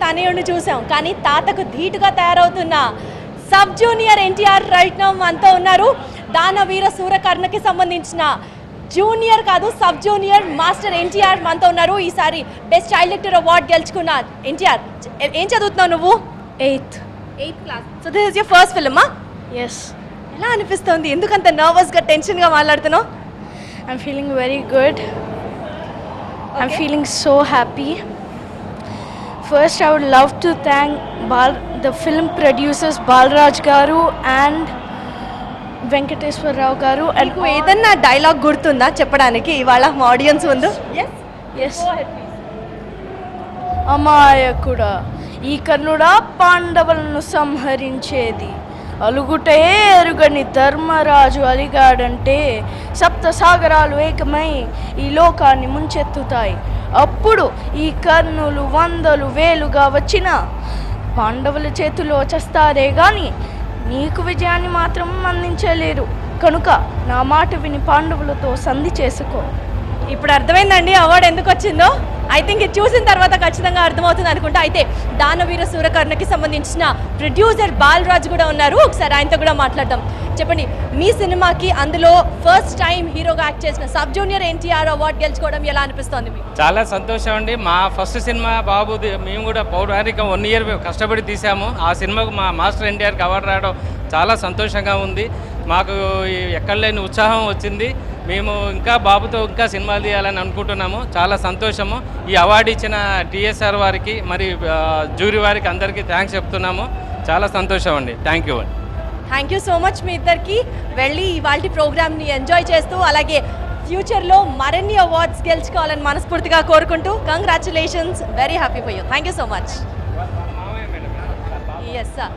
తనయుడిని చూసాం, కానీ తాతకు ధీటుగా తయారవుతున్న sub junior NTR right now మనతో ఉన్నారు. దానవీర సూరకర్ణకి సంబంధించిన జూనియర్ కాదు సబ్ జూనియర్ మాస్టర్ ఎన్టీఆర్ మనతో ఉన్నారు. ఈసారి బెస్ట్ చైల్డ్ యాక్టర్ అవార్డ్ గెలుచుకున్న ఎన్టీఆర్. ఏం చదువుతున్నావు నువ్వు? Eighth class. So this is your first ఫిల్మా? ఎస్. ఎలా అనిపిస్తుంది? ఎందుకంత నర్వస్గా టెన్షన్గా మాట్లాడుతున్నావు? I'm feeling very good. I'm feeling so happy. First I would love to thank the film producers Balraj garu and Venkateswara Rao garu. And ఏదన్నా డైలాగ్ గుర్తుందా చెప్పడానికి ఇవాళ మా ఆడియన్స్ ముందు? ఎస్. అమాయకుడా, ఈ కర్ణుడా పాండవులను సంహరించేది, అలుగుటే ఎరుగని ధర్మరాజు అలిగాడంటే సప్త సాగరాలు ఏకమై ఈ లోకాన్ని ముంచెత్తుతాయి. అప్పుడు ఈ కర్ణులు వందలు వేలుగా వచ్చిన పాండవుల చేతిలో చేస్తారే కానీ నీకు విజయాన్ని మాత్రం అందించలేరు. కనుక నా మాట విని పాండవులతో సంధి చేసుకో. ఇప్పుడు అర్థమైందండి అవార్డు ఎందుకు వచ్చిందో. ఐ థింక్ ఇది చూసిన తర్వాత ఖచ్చితంగా అర్థమవుతుంది అనుకుంటా. అయితే దానవీర సూరకర్ణకి సంబంధించిన ప్రొడ్యూసర్ బాలరాజ్ కూడా ఉన్నారు. ఒకసారి ఆయనతో కూడా మాట్లాడదాం. చెప్పండి, మీ సినిమాకి అందులో ఫస్ట్ టైం హీరోగా యాక్ట్ చేసిన సబ్ జూనియర్ ఎన్టీఆర్ అవార్డు గెలుచుకోవడం ఎలా అనిపిస్తోంది మీకు? చాలా సంతోషం అండి. మా ఫస్ట్ సినిమా బాబుది మేము కూడా పౌరాణిక 1 year కష్టపడి తీసాము. ఆ సినిమాకు మా మాస్టర్ ఎన్టీఆర్కి అవార్డు రావడం చాలా సంతోషంగా ఉంది. మాకు ఎక్కడ లేని ఉత్సాహం వచ్చింది. మేము ఇంకా బాబుతో ఇంకా సినిమాలు తీయాలని అనుకుంటున్నాము. చాలా సంతోషము. ఈ అవార్డు ఇచ్చిన టీఎస్ఆర్ వారికి మరి జ్యూరీ వారికి అందరికీ థ్యాంక్స్ చెప్తున్నాము. చాలా సంతోషం అండి. Thank you so much. మీ ఇద్దరికి వెళ్ళి ఇవాళ ప్రోగ్రామ్ని ఎంజాయ్ చేస్తూ అలాగే ఫ్యూచర్లో మరిన్ని అవార్డ్స్ గెలుచుకోవాలని మనస్ఫూర్తిగా కోరుకుంటూ congratulations. Very happy for you. Thank you so much. Yes sir.